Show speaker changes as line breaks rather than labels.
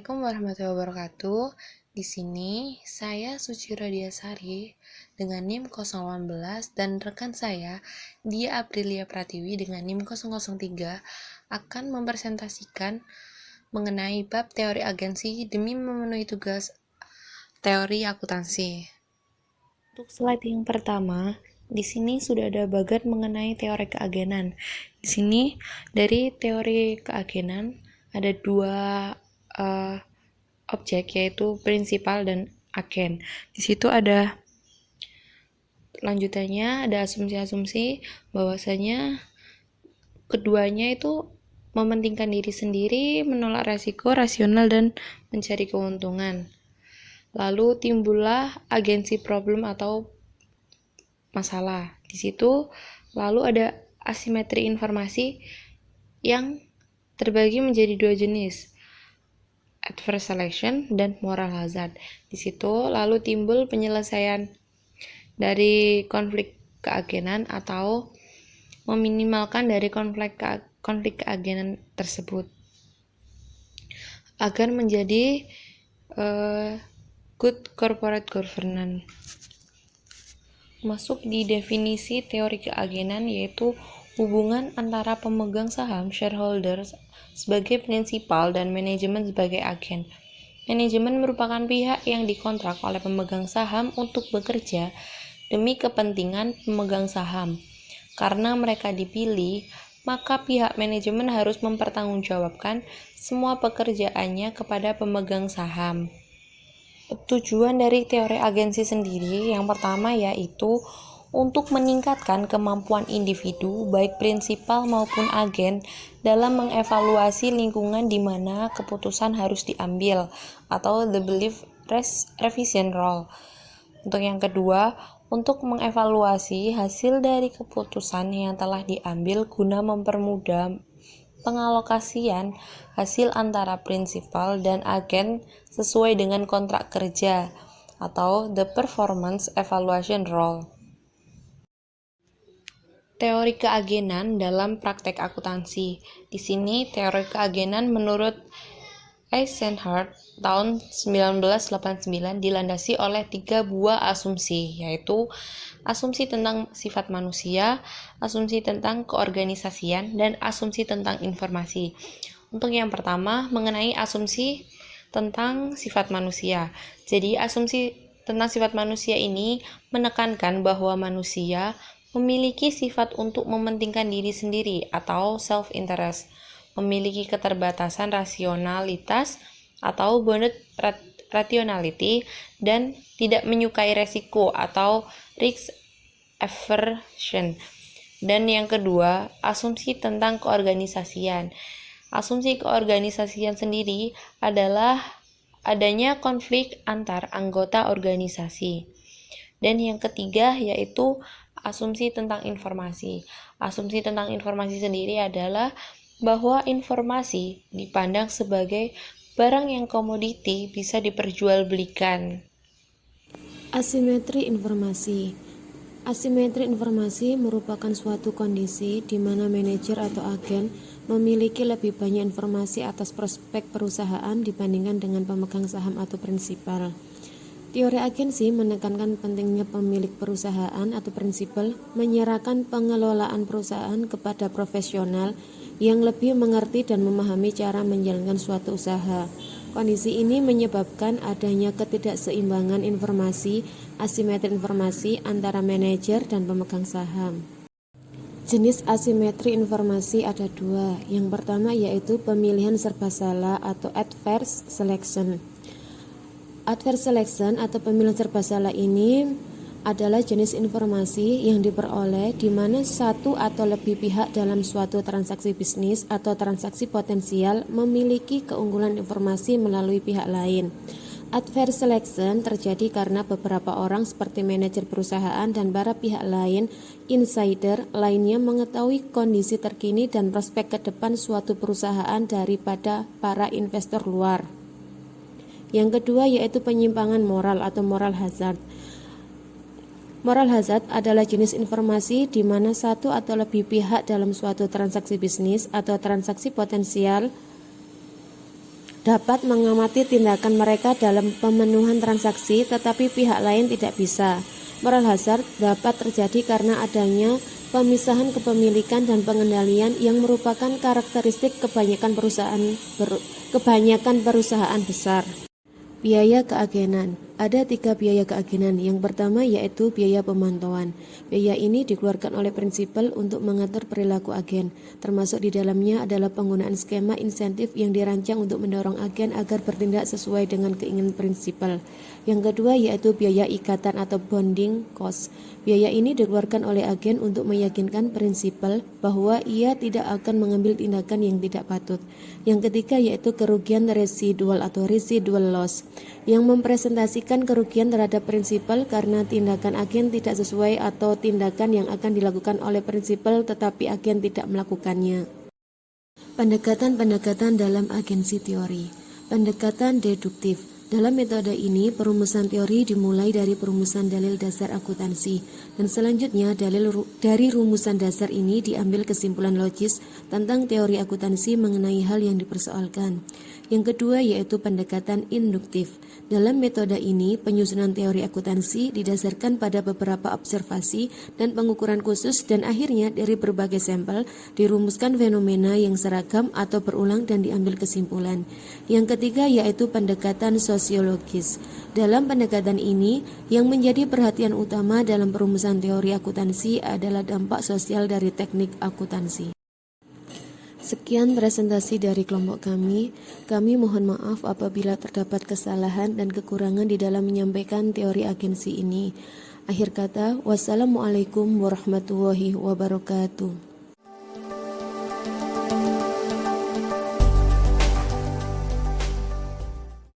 Assalamualaikum warahmatullahi wabarakatuh. Di sini saya Suci Rodiasari dengan NIM 018 dan rekan saya Dia Aprilia Pratiwi dengan NIM 003 akan mempresentasikan mengenai bab teori agensi demi memenuhi tugas teori akuntansi. Untuk slide yang pertama, di sini sudah ada bagan mengenai teori keagenan. Di sini dari teori keagenan ada dua objek, yaitu prinsipal dan agen. Di situ ada lanjutannya, ada asumsi-asumsi bahwasanya keduanya itu mementingkan diri sendiri, menolak resiko, rasional, dan mencari keuntungan. Lalu timbullah agensi problem atau masalah. Di situ lalu ada asimetri informasi yang terbagi menjadi dua jenis, adverse selection dan moral hazard. Di situ lalu timbul penyelesaian dari konflik keagenan atau meminimalkan dari konflik keagenan tersebut agar menjadi good corporate governance. Masuk di definisi teori keagenan, yaitu hubungan antara pemegang saham shareholders sebagai prinsipal dan manajemen sebagai agen. Manajemen merupakan pihak yang dikontrak oleh pemegang saham untuk bekerja demi kepentingan pemegang saham. Karena mereka dipilih, maka pihak manajemen harus mempertanggungjawabkan semua pekerjaannya kepada pemegang saham. Tujuan dari teori agensi sendiri yang pertama yaitu untuk meningkatkan kemampuan individu baik prinsipal maupun agen dalam mengevaluasi lingkungan di mana keputusan harus diambil atau the belief revision role. Untuk yang kedua, untuk mengevaluasi hasil dari keputusan yang telah diambil guna mempermudah pengalokasian hasil antara prinsipal dan agen sesuai dengan kontrak kerja atau the performance evaluation role. Teori keagenan dalam praktek akuntansi. Di sini teori keagenan menurut Eisenhardt tahun 1989 dilandasi oleh 3 buah asumsi, yaitu asumsi tentang sifat manusia, asumsi tentang keorganisasian, dan asumsi tentang informasi. Untuk yang pertama, mengenai asumsi tentang sifat manusia. Jadi, asumsi tentang sifat manusia ini menekankan bahwa manusia memiliki sifat untuk mementingkan diri sendiri atau self-interest, memiliki keterbatasan rasionalitas atau bounded rationality, dan tidak menyukai resiko atau risk aversion. Dan yang kedua, asumsi tentang keorganisasian. Asumsi keorganisasian sendiri adalah adanya konflik antar anggota organisasi. Dan yang ketiga yaitu asumsi tentang informasi. Asumsi tentang informasi sendiri adalah bahwa informasi dipandang sebagai barang yang komoditi bisa diperjualbelikan.
Asimetri informasi. Asimetri informasi merupakan suatu kondisi di mana manajer atau agen memiliki lebih banyak informasi atas prospek perusahaan dibandingkan dengan pemegang saham atau prinsipal. Teori agensi menekankan pentingnya pemilik perusahaan atau prinsipal menyerahkan pengelolaan perusahaan kepada profesional yang lebih mengerti dan memahami cara menjalankan suatu usaha. Kondisi ini menyebabkan adanya ketidakseimbangan informasi, asimetri informasi antara manajer dan pemegang saham. Jenis asimetri informasi ada dua. Yang pertama yaitu pemilihan serba salah atau adverse selection. Adverse selection atau pemilihan serba salah ini adalah jenis informasi yang diperoleh di mana satu atau lebih pihak dalam suatu transaksi bisnis atau transaksi potensial memiliki keunggulan informasi melalui pihak lain. Adverse selection terjadi karena beberapa orang seperti manajer perusahaan dan para pihak lain, insider lainnya mengetahui kondisi terkini dan prospek ke depan suatu perusahaan daripada para investor luar. Yang kedua yaitu penyimpangan moral atau moral hazard. Moral hazard adalah jenis informasi di mana satu atau lebih pihak dalam suatu transaksi bisnis atau transaksi potensial dapat mengamati tindakan mereka dalam pemenuhan transaksi, tetapi pihak lain tidak bisa. Moral hazard dapat terjadi karena adanya pemisahan kepemilikan dan pengendalian yang merupakan karakteristik kebanyakan perusahaan besar. Biaya keagenan. Ada 3 biaya keagenan. Yang pertama yaitu biaya pemantauan. Biaya ini dikeluarkan oleh prinsipal untuk mengatur perilaku agen. Termasuk di dalamnya adalah penggunaan skema insentif yang dirancang untuk mendorong agen agar bertindak sesuai dengan keinginan prinsipal. Yang kedua yaitu biaya ikatan atau bonding cost. Biaya ini dikeluarkan oleh agen untuk meyakinkan prinsipal bahwa ia tidak akan mengambil tindakan yang tidak patut. Yang ketiga yaitu kerugian residual atau residual loss, yang mempresentasikan kerugian terhadap prinsipal karena tindakan agen tidak sesuai atau tindakan yang akan dilakukan oleh prinsipal tetapi agen tidak melakukannya. Pendekatan-pendekatan dalam agensi teori. Pendekatan deduktif. Dalam metode ini, perumusan teori dimulai dari perumusan dalil dasar akuntansi, dan selanjutnya dari rumusan dasar ini diambil kesimpulan logis tentang teori akuntansi mengenai hal yang dipersoalkan. Yang kedua yaitu pendekatan induktif. Dalam metode ini, penyusunan teori akuntansi didasarkan pada beberapa observasi dan pengukuran khusus, dan akhirnya dari berbagai sampel dirumuskan fenomena yang seragam atau berulang dan diambil kesimpulan. Yang ketiga yaitu pendekatan sosiologis. Dalam pendekatan ini, yang menjadi perhatian utama dalam perumusan teori akuntansi adalah dampak sosial dari teknik akuntansi. Sekian presentasi dari kelompok kami. Kami mohon maaf apabila terdapat kesalahan dan kekurangan di dalam menyampaikan teori agensi ini. Akhir kata, wassalamualaikum warahmatullahi wabarakatuh.